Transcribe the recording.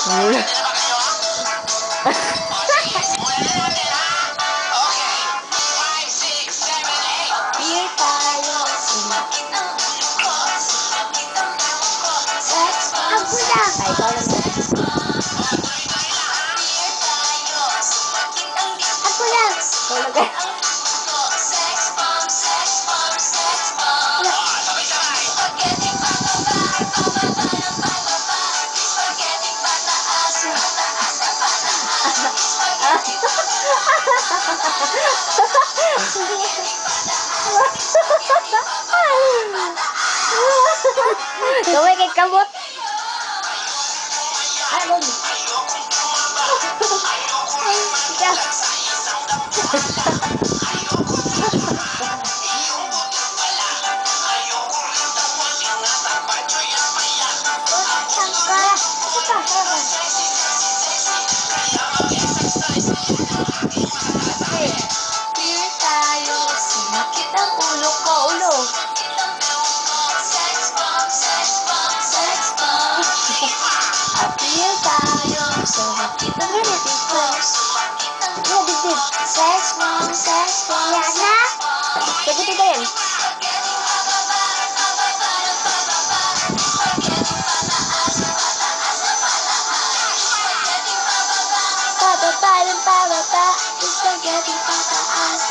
Beer tayo, sumakit ang ulo ko, sumakit ang loob ko, sex bomb, Ako na. sex Ay, ikaw naman. Beer tayo, sumakit ang dibdib Ako na. ko, Wala ka. ang puso ko, sex bomb, sex bomb, sex bomb. Spaghetti pababa, pababa ng pababa, spaghetti pataas, pataas na pataas, spaghetti Gawin kay kamot. Ay, wag. Beer tayo, sumakit ang ulo ko, ulo. Sex bomb, sex bomb, sex bomb. Beer tayo, sumakit ang dibdib ko, sumakit ang loob ko. Sex bomb, sex bomb, Yan na. sex bomb. Sagutin ko yan. Spaghetti pababa, pababa ng pababa, spaghetti pataas, pataas na pataas, spaghetti pababa, pababa ng pababa, spaghetti pataas,